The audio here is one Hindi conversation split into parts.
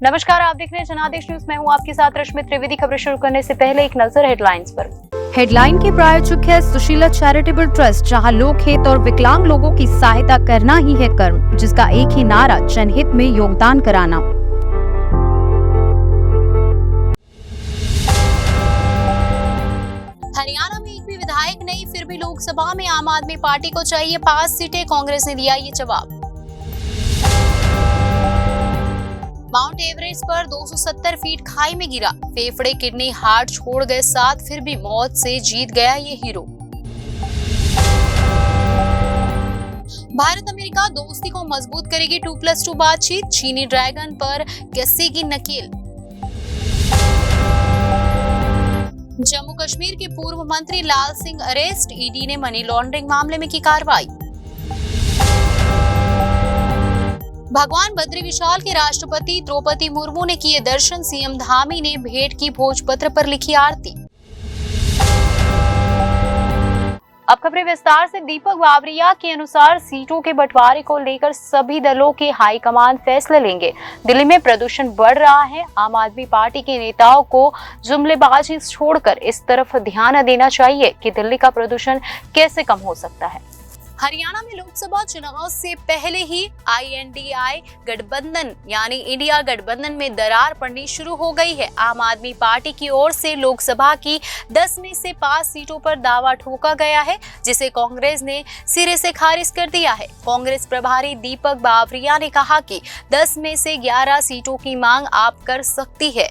नमस्कार, आप देख रहे हैं जनादेश न्यूज। मैं हूं आपके साथ रश्मि त्रिवेदी। खबरें शुरू करने से पहले एक नजर हेडलाइंस पर। हेडलाइन के प्रायोजक है सुशीला चैरिटेबल ट्रस्ट, जहां लोक हित और विकलांग लोगों की सहायता करना ही है कर्म, जिसका एक ही नारा जनहित में योगदान कराना। हरियाणा में एक भी विधायक नहीं, फिर भी लोकसभा में आम आदमी पार्टी को चाहिए 5 सीटें। कांग्रेस ने दिया ये जवाब। माउंट एवरेस्ट पर 270 फीट खाई में गिरा, फेफड़े किडनी हार्ट छोड़ गए साथ, फिर भी मौत से जीत गया ये हीरो। भारत अमेरिका दोस्ती को मजबूत करेगी 2+2 बातचीत, चीनी ड्रैगन पर कसेगी नकेल। जम्मू कश्मीर के पूर्व मंत्री लाल सिंह अरेस्ट, ईडी ने मनी लॉन्ड्रिंग मामले में की कार्रवाई। भगवान बद्री विशाल के राष्ट्रपति द्रौपदी मुर्मू ने किए दर्शन, सीएम धामी ने भेंट की भोजपत्र पर लिखी आरती। अब खबरें विस्तार से। दीपक बावरिया के अनुसार सीटों के बंटवारे को लेकर सभी दलों के हाईकमान फैसले लेंगे। दिल्ली में प्रदूषण बढ़ रहा है, आम आदमी पार्टी के नेताओं को जुमलेबाजी छोड़कर इस तरफ ध्यान देना चाहिए कि दिल्ली का प्रदूषण कैसे कम हो सकता है। हरियाणा में लोकसभा चुनाव से पहले ही INDI गठबंधन यानी इंडिया गठबंधन में दरार पड़नी शुरू हो गई है। आम आदमी पार्टी की ओर से लोकसभा की 10 में से 5 सीटों पर दावा ठोका गया है, जिसे कांग्रेस ने सिरे से खारिज कर दिया है। कांग्रेस प्रभारी दीपक बावरिया ने कहा कि 10 में से 11 सीटों की मांग आप कर सकती है।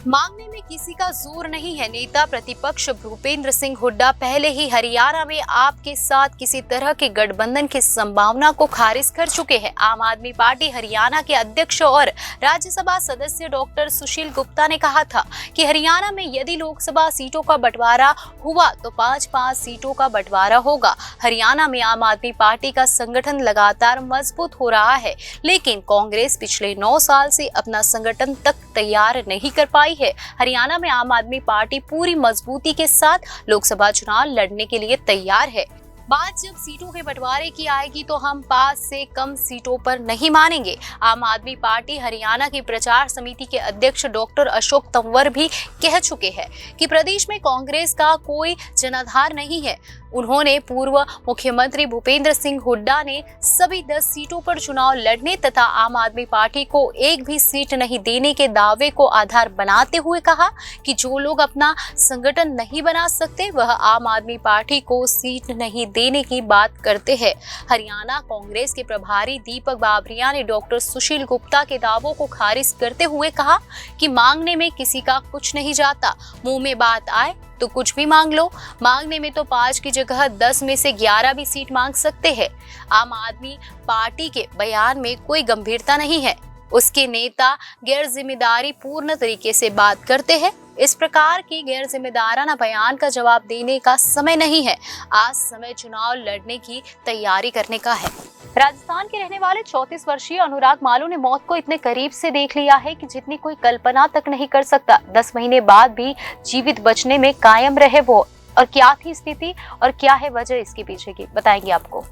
मांगने में किसी का जोर नहीं है। नेता प्रतिपक्ष भूपेंद्र सिंह हुड्डा पहले ही हरियाणा में आपके साथ किसी तरह के गठबंधन की संभावना को खारिज कर चुके हैं। आम आदमी पार्टी हरियाणा के अध्यक्ष और राज्यसभा सदस्य डॉक्टर सुशील गुप्ता ने कहा था कि हरियाणा में यदि लोकसभा सीटों का बंटवारा हुआ तो 5-5 सीटों का बंटवारा होगा। हरियाणा में आम आदमी पार्टी का संगठन लगातार मजबूत हो रहा है, लेकिन कांग्रेस पिछले 9 साल से अपना संगठन तक तैयार नहीं कर पाई है। हरियाणा में आम आदमी पार्टी पूरी मजबूती के साथ लोकसभा चुनाव लड़ने के लिए तैयार है। बात जब सीटों के बंटवारे की आएगी तो हम 5 से कम सीटों पर नहीं मानेंगे। आम आदमी पार्टी हरियाणा की प्रचार समिति के अध्यक्ष डॉक्टर अशोक तंवर भी कह चुके हैं कि प्रदेश में कांग्रेस का कोई जनाधार नहीं है। उन्होंने पूर्व मुख्यमंत्री भूपेंद्र सिंह हुड्डा ने सभी 10 सीटों पर चुनाव लड़ने तथा आम आदमी पार्टी को एक भी सीट नहीं देने के दावे को आधार बनाते हुए कहा कि जो लोग अपना संगठन नहीं बना सकते वह आम आदमी पार्टी को सीट नहीं देने की बात करते हैं। हरियाणा कांग्रेस के प्रभारी दीपक बावरिया ने डॉक्टर सुशील गुप्ता के दावों को खारिज करते हुए कहा कि मांगने में किसी का कुछ नहीं जाता, मुंह में बात आए तो कुछ भी मांग लो। मांगने में तो 5 की जगह 10 में से 11 भी सीट मांग सकते हैं। आम आदमी पार्टी के बयान में कोई गंभीरता नहीं है। उसके नेता गैर जिम्मेदारी पूर्ण तरीके से बात करते हैं। इस प्रकार की गैर जिम्मेदाराना बयान का जवाब देने का समय नहीं है। आज समय चुनाव लड़ने की तैयारी करने का है। राजस्थान के रहने वाले 34 वर्षीय अनुराग मालू ने मौत को इतने करीब से देख लिया है कि जितनी कोई कल्पना तक नहीं कर सकता। 10 महीने बाद भी जीवित बचने में कायम रहे वो। और क्या थी स्थिति और क्या है वजह इसके पीछे की, बताएंगे आपको।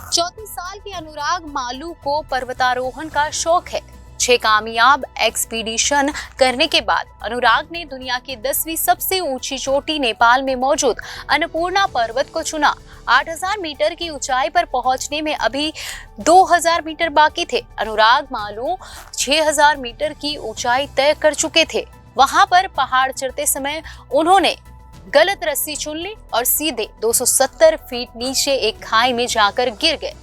34 साल के अनुराग मालू को पर्वतारोहण का शौक है। 6 कामयाब एक्सपीडिशन करने के बाद अनुराग ने दुनिया की 10वीं सबसे ऊंची चोटी नेपाल में मौजूद अन्नपूर्णा पर्वत को चुना। 8000 मीटर की ऊंचाई पर पहुंचने में अभी 2000 मीटर बाकी थे। अनुराग मालू 6000 मीटर की ऊंचाई तय कर चुके थे। वहां पर पहाड़ चढ़ते समय उन्होंने गलत रस्सी चुन ली और सीधे 270 फीट नीचे एक खाई में जाकर गिर गए।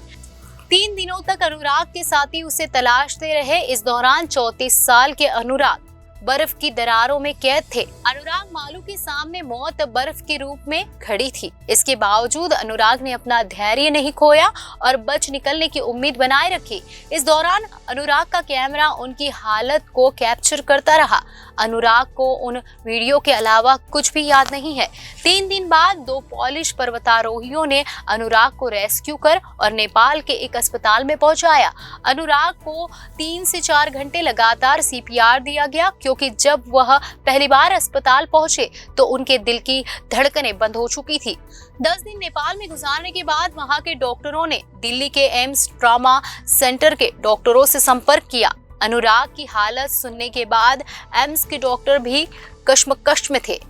3 दिनों तक अनुराग के साथी उसे तलाशते रहे। इस दौरान 34 साल के अनुराग बर्फ की दरारों में कैद थे। अनुराग मालू के सामने मौत बर्फ के रूप में खड़ी थी। इसके बावजूद अनुराग ने अपना धैर्य नहीं खोया और बच निकलने की उम्मीद बनाए रखी। इस दौरान अनुराग का कैमरा उनकी हालत को कैप्चर करता रहा। अनुराग को उन वीडियो के अलावा कुछ भी याद नहीं है। 3 दिन बाद 2 पोलिश पर्वतारोहियों ने अनुराग को रेस्क्यू कर और नेपाल के एक अस्पताल में पहुंचाया। अनुराग को 3 से 4 घंटे लगातार CPR दिया गया, क्योंकि जब वह पहली बार अस्पताल पहुंचे तो उनके दिल की धड़कनें बंद हो चुकी थी। 10 दिन नेपाल में गुजारने के बाद वहां के डॉक्टरों ने दिल्ली के एम्स ट्रॉमा सेंटर के डॉक्टरों से संपर्क किया। अनुराग की हालत सुनने के बाद एम्स के डॉक्टर भी कश्मकश में थे।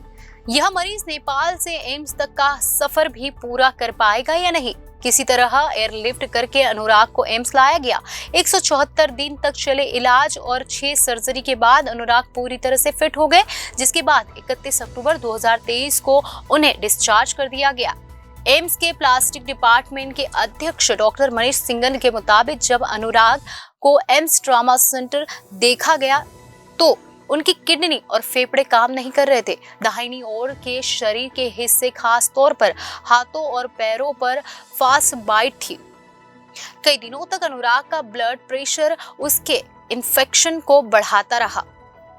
यह मरीज नेपाल से एम्स तक का सफर भी पूरा कर पाएगा या नहीं। किसी तरह एयरलिफ्ट करके अनुराग को एम्स लाया गया। 174 दिन तक चले इलाज और 6 सर्जरी के बाद अनुराग पूरी तरह से फिट हो गए, जिसके बाद 31 अक्टूबर 2023 को उन्हें डिस्चार्ज कर दिया गया। एम्स के प्लास्टिक डिपार्टमेंट के अध्यक्ष डॉक्टर मनीष सिंगन के मुताबिक जब अनुराग को एम्स ट्रॉमा सेंटर देखा गया तो उनकी किडनी और फेफड़े काम नहीं कर रहे थे। दाहिनी ओर के शरीर के हिस्से, खास तौर पर हाथों और पैरों पर फास्ट बाइट थी। कई दिनों तक अनुराग का ब्लड प्रेशर उसके इन्फेक्शन को बढ़ाता रहा।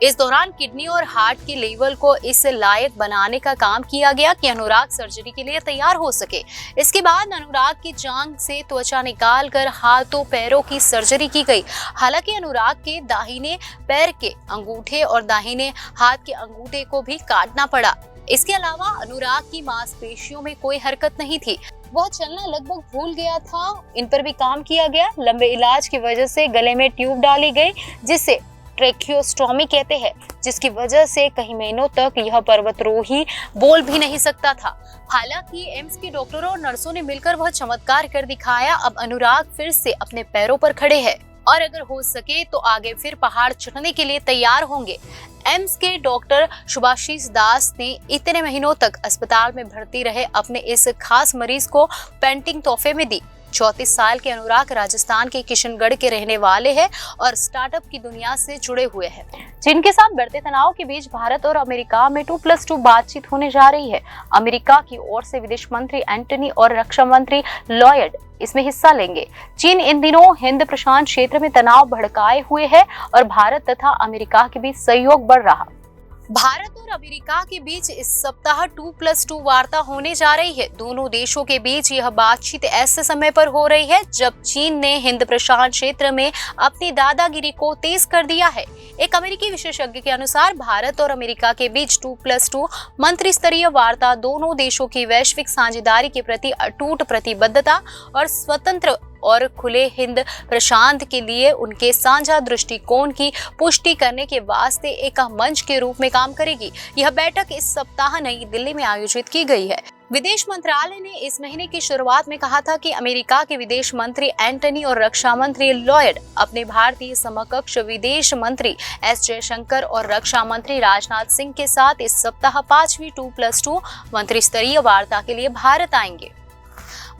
इस दौरान किडनी और हार्ट के लेवल को इस लायक बनाने का काम किया गया कि अनुराग सर्जरी के लिए तैयार हो सके। इसके बाद अनुराग की जांघ से त्वचा निकालकर हाथों पैरों की सर्जरी की गई। हालांकि अनुराग के दाहिने पैर के अंगूठे और दाहिने हाथ के अंगूठे को भी काटना पड़ा। इसके अलावा अनुराग की मांसपेशियों में कोई हरकत नहीं थी। वह चलना लगभग भूल गया था। इन पर भी काम किया गया। लंबे इलाज की वजह से गले में ट्यूब डाली गई, जिसे ट्रेकियोस्टोमी कहते हैं, जिसकी वजह से कई महीनों तक यह पर्वतरोही बोल भी नहीं सकता था। हालांकि एम्स के डॉक्टरों और नर्सों ने मिलकर वह चमत्कार कर दिखाया। अब अनुराग फिर से अपने पैरों पर खड़े हैं और अगर हो सके तो आगे फिर पहाड़ चढ़ने के लिए तैयार होंगे। एम्स के डॉक्टर शुभाशीष दास ने इतने महीनों तक अस्पताल में भर्ती रहे अपने इस खास मरीज को पेंटिंग तोहफे में दी। 34 साल के अनुराग राजस्थान के किशनगढ़ के रहने वाले हैं और स्टार्टअप की दुनिया से जुड़े हुए हैं। चीन के साथ बढ़ते तनाव के बीच भारत और अमेरिका में 2+2 बातचीत होने जा रही है। अमेरिका की ओर से विदेश मंत्री एंटनी और रक्षा मंत्री लॉयड इसमें हिस्सा लेंगे। चीन इन दिनों हिंद प्रशांत क्षेत्र में तनाव भड़काए हुए है और भारत तथा अमेरिका के बीच सहयोग बढ़ रहा। भारत और अमेरिका के बीच इस सप्ताह 2+2 वार्ता होने जा रही है। दोनों देशों के बीच यह बातचीत ऐसे समय पर हो रही है जब चीन ने हिंद प्रशांत क्षेत्र में अपनी दादागिरी को तेज कर दिया है। एक अमेरिकी विशेषज्ञ के अनुसार भारत और अमेरिका के बीच 2+2 मंत्री स्तरीय वार्ता दोनों देशों की वैश्विक साझेदारी के प्रति अटूट प्रतिबद्धता और स्वतंत्र और खुले हिंद प्रशांत के लिए उनके साझा दृष्टिकोण की पुष्टि करने के वास्ते एक मंच के रूप में काम करेगी। यह बैठक इस सप्ताह नई दिल्ली में आयोजित की गई है। विदेश मंत्रालय ने इस महीने की शुरुआत में कहा था कि अमेरिका के विदेश मंत्री एंटनी और रक्षा मंत्री लॉयड अपने भारतीय समकक्ष विदेश मंत्री एस जयशंकर और रक्षा मंत्री राजनाथ सिंह के साथ इस सप्ताह 5वीं 2+2 मंत्री स्तरीय वार्ता के लिए भारत आएंगे।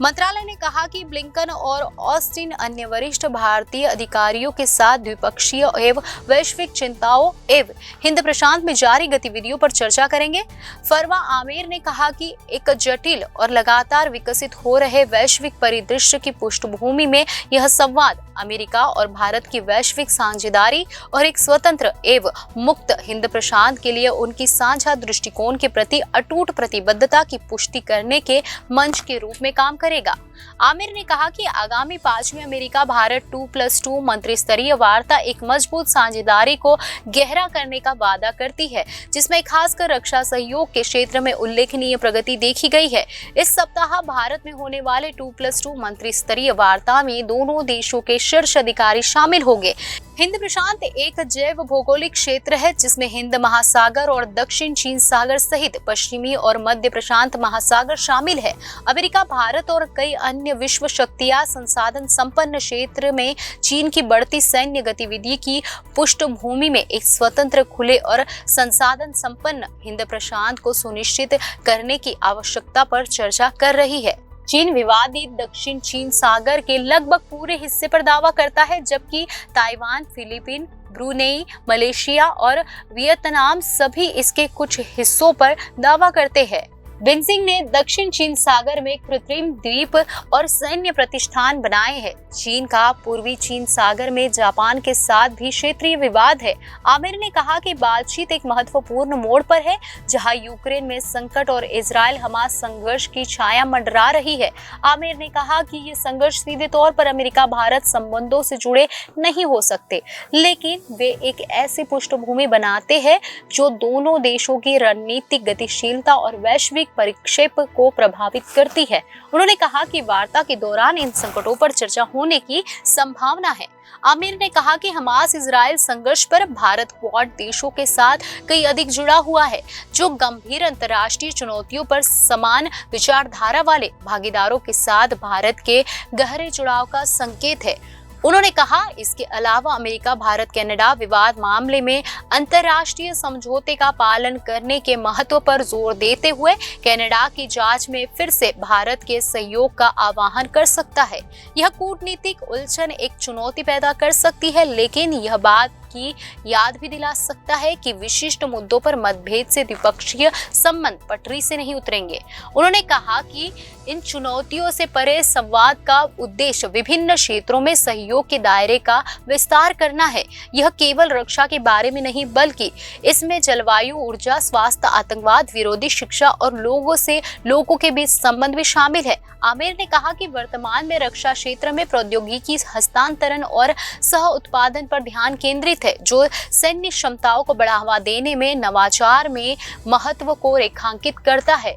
मंत्रालय ने कहा कि ब्लिंकन और ऑस्टिन अन्य वरिष्ठ भारतीय अधिकारियों के साथ द्विपक्षीय एवं वैश्विक चिंताओं एवं हिंद प्रशांत में जारी गतिविधियों पर चर्चा करेंगे। फरवा आमिर ने कहा कि एक जटिल और लगातार विकसित हो रहे वैश्विक परिदृश्य की पृष्ठभूमि में यह संवाद अमेरिका और भारत की वैश्विक साझेदारी और एक स्वतंत्र एवं मुक्त हिंद प्रशांत के लिए उनकी साझा दृष्टिकोण के प्रति अटूट प्रतिबद्धता की पुष्टि करने के मंच के रूप में काम करेगा। आमिर ने कहा कि आगामी 5वीं अमेरिका भारत 2+2 मंत्री स्तरीय वार्ता एक मजबूत साझेदारी को गहरा करने का वादा करती है, जिसमें खासकर रक्षा सहयोग के क्षेत्र में उल्लेखनीय प्रगति देखी गई है। इस सप्ताह भारत में होने वाले 2+2 मंत्री स्तरीय वार्ता में दोनों देशों के शीर्ष अधिकारी शामिल होंगे। हिंद प्रशांत एक जैव भौगोलिक क्षेत्र है जिसमें हिंद महासागर और दक्षिण चीन सागर सहित पश्चिमी और मध्य प्रशांत महासागर शामिल है। अमेरिका, भारत और कई अन्य विश्व शक्तियां संसाधन संपन्न क्षेत्र में चीन की बढ़ती सैन्य गतिविधि की पृष्ठभूमि में एक स्वतंत्र, खुले और संसाधन संपन्न हिंद प्रशांत को सुनिश्चित करने की आवश्यकता पर चर्चा कर रही है। चीन विवादित दक्षिण चीन सागर के लगभग पूरे हिस्से पर दावा करता है, जबकि ताइवान, फिलीपीन, ब्रुनेई, मलेशिया और वियतनाम सभी इसके कुछ हिस्सों पर दावा करते हैं। बिनसिंग ने दक्षिण चीन सागर में कृत्रिम द्वीप और सैन्य प्रतिष्ठान बनाए हैं। चीन का पूर्वी चीन सागर में जापान के साथ भी क्षेत्रीय विवाद है। आमिर ने कहा कि बातचीत एक महत्वपूर्ण मोड़ पर है, जहां यूक्रेन में संकट और इजराइल हमास संघर्ष की छाया मंडरा रही है। आमिर ने कहा कि ये संघर्ष सीधे तौर पर अमेरिका भारत संबंधों से जुड़े नहीं हो सकते, लेकिन वे एक ऐसी पृष्ठभूमि बनाते हैं जो दोनों देशों की रणनीतिक गतिशीलता और वैश्विक वैश्विक परिक्षेप को प्रभावित करती है। उन्होंने कहा कि वार्ता के दौरान इन संकटों पर चर्चा होने की संभावना है। आमिर ने कहा कि हमास इजराइल संघर्ष पर भारत क्वाड देशों के साथ कई अधिक जुड़ा हुआ है, जो गंभीर अंतर्राष्ट्रीय चुनौतियों पर समान विचारधारा वाले भागीदारों के साथ भारत के गहरे जुड़ाव का संकेत है। उन्होंने कहा इसके अलावा अमेरिका भारत कनाडा विवाद मामले में अंतर्राष्ट्रीय समझौते का पालन करने के महत्व पर जोर देते हुए कनाडा की जांच में फिर से भारत के सहयोग का आह्वान कर सकता है। यह कूटनीतिक उलझन एक चुनौती पैदा कर सकती है, लेकिन यह बात की याद भी दिला सकता है कि विशिष्ट मुद्दों पर मतभेद से द्विपक्षीय संबंध पटरी से नहीं उतरेंगे। उन्होंने कहा कि इन चुनौतियों से परे संवाद का उद्देश्य विभिन्न क्षेत्रों में सहयोग के दायरे का विस्तार करना है। यह केवल रक्षा के बारे में नहीं, बल्कि इसमें जलवायु, ऊर्जा, स्वास्थ्य, आतंकवाद विरोधी शिक्षा और लोगों के बीच संबंध भी शामिल है। आमिर ने कहा कि वर्तमान में रक्षा क्षेत्र में प्रौद्योगिकी हस्तांतरण और सह उत्पादन पर ध्यान केंद्रित है, जो सैन्य क्षमताओं को बढ़ावा देने में नवाचार में महत्व को रेखांकित करता है।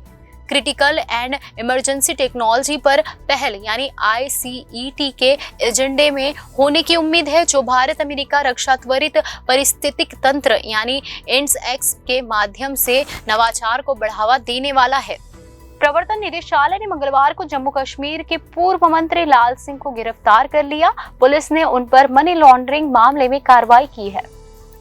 क्रिटिकल एंड इमरजेंसी टेक्नोलॉजी पर पहल यानी ICET के एजेंडे में होने की उम्मीद है, जो भारत अमेरिका रक्षा त्वरित परिस्थितिक तंत्र यानी एंड्स के माध्यम से नवाचार को बढ़ावा देने वाला है। प्रवर्तन निदेशालय ने मंगलवार को जम्मू कश्मीर के पूर्व मंत्री लाल सिंह को गिरफ्तार कर लिया। पुलिस ने उन पर मनी लॉन्ड्रिंग मामले में कार्रवाई की है।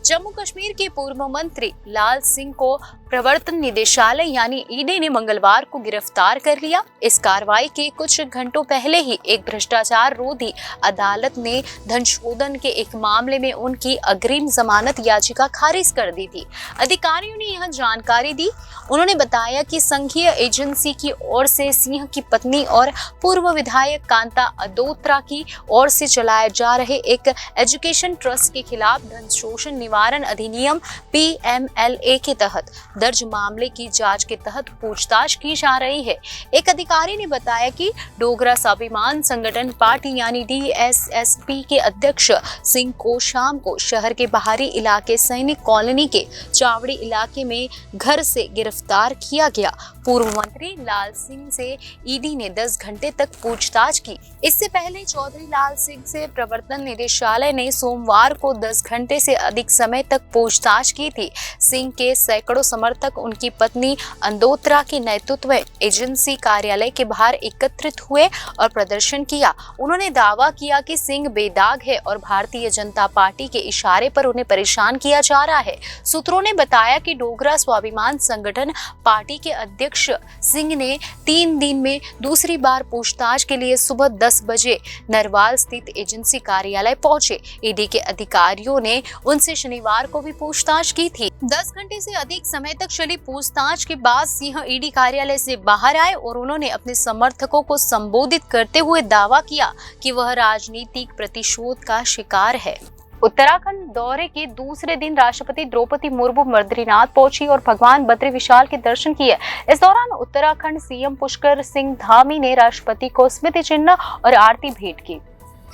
जम्मू कश्मीर के पूर्व मंत्री लाल सिंह को प्रवर्तन निदेशालय यानी ED ने मंगलवार को गिरफ्तार कर लिया। इस कार्रवाई के कुछ घंटों पहले ही एक भ्रष्टाचार रोधी अदालत ने धन शोधन के एक मामले में उनकी अग्रिम जमानत याचिका खारिज कर दी थी। अधिकारियों ने यह जानकारी दी। उन्होंने बताया कि संघीय एजेंसी की ओर से सिंह की पत्नी और पूर्व विधायक कांता अदोत्रा की ओर से चलाए जा रहे एक एजुकेशन ट्रस्ट के खिलाफ धन शोषण निवारण अधिनियम PMLA के तहत दर्ज मामले की जांच के तहत पूछताछ की जा रही है। एक अधिकारी ने बताया कि डोगरा स्वाभिमान संगठन पार्टी यानी DSSP के अध्यक्ष सिंह को शाम को शहर के बाहरी इलाके सैनिक कॉलोनी के चावड़ी इलाके में घर से गिरफ्तार किया गया। पूर्व मंत्री लाल सिंह से ED ने 10 घंटे तक पूछताछ की। इससे पहले चौधरी लाल सिंह से प्रवर्तन निदेशालय ने सोमवार को 10 घंटे से अधिक समय तक पूछताछ की थी। सिंह के सैकड़ों समर्थक उनकी पत्नी अंदोत्रा के नेतृत्व में एजेंसी कार्यालय के बाहर एकत्रित हुए और प्रदर्शन किया। उन्होंने दावा किया कि सिंह बेदाग है और भारतीय जनता पार्टी के इशारे पर उन्हें परेशान किया जा रहा है। सूत्रों ने बताया कि डोगरा स्वाभिमान संगठन पार्टी के अध्यक्ष सिंह ने 3 दिन में दूसरी बार पूछताछ के लिए सुबह 10 बजे नरवाल स्थित एजेंसी कार्यालय पहुंचे। ED के अधिकारियों ने उनसे शनिवार को भी पूछताछ की थी। 10 घंटे से अधिक समय तक चली पूछताछ के बाद सिंह ED कार्यालय से बाहर आए और उन्होंने अपने समर्थकों को संबोधित करते हुए दावा किया कि वह राजनीतिक प्रतिशोध का शिकार है। उत्तराखंड दौरे के दूसरे दिन राष्ट्रपति द्रौपदी मुर्मू बद्रीनाथ पहुंची और भगवान बद्री विशाल के दर्शन किए। इस दौरान उत्तराखंड CM पुष्कर सिंह धामी ने राष्ट्रपति को स्मृति चिन्ह और आरती भेंट की।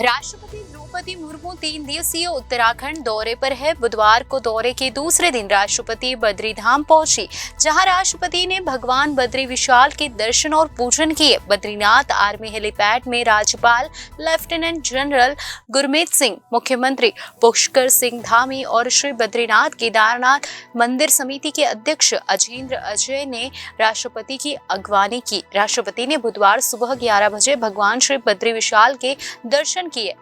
राष्ट्रपति द्रौपदी मुर्मू 3 दिवसीय उत्तराखंड दौरे पर है। बुधवार को दौरे के दूसरे दिन राष्ट्रपति बद्रीधाम पहुंची, जहां राष्ट्रपति ने भगवान बद्री विशाल के दर्शन और पूजन किए। बद्रीनाथ आर्मी हेलीपैड में राज्यपाल लेफ्टिनेंट जनरल गुरमीत सिंह, मुख्यमंत्री पुष्कर सिंह धामी और श्री बद्रीनाथ केदारनाथ मंदिर समिति के अध्यक्ष अजेंद्र अजय ने राष्ट्रपति की अगवानी की। राष्ट्रपति ने बुधवार सुबह 11 बजे भगवान श्री बद्री विशाल के दर्शन किए।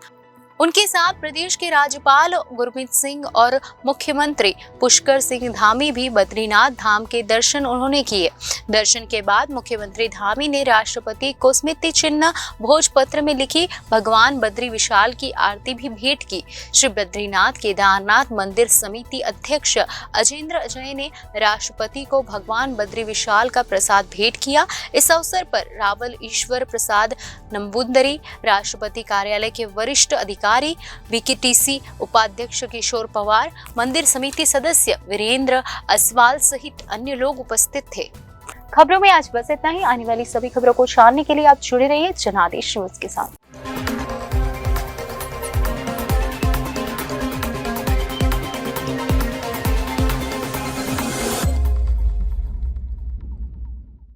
उनके साथ प्रदेश के राज्यपाल गुरमीत सिंह और मुख्यमंत्री पुष्कर सिंह धामी भी बद्रीनाथ धाम के दर्शन उन्होंने किए। दर्शन के बाद मुख्यमंत्री धामी ने राष्ट्रपति को स्मृति चिन्ह भोजपत्र में लिखी भगवान बद्री विशाल की आरती भी भेंट की। श्री बद्रीनाथ केदारनाथ मंदिर समिति अध्यक्ष अजेंद्र अजय ने राष्ट्रपति को भगवान बद्री विशाल का प्रसाद भेंट किया। इस अवसर पर रावल ईश्वर प्रसाद नंबूदरी, राष्ट्रपति कार्यालय के वरिष्ठ अधिकारी BKTC उपाध्यक्ष किशोर पवार, मंदिर समिति सदस्य वीरेंद्र असवाल सहित अन्य लोग उपस्थित थे। खबरों में आज बस इतना ही। आने वाली सभी खबरों को जानने के लिए आप जुड़े रहिए जनादेश न्यूज के साथ।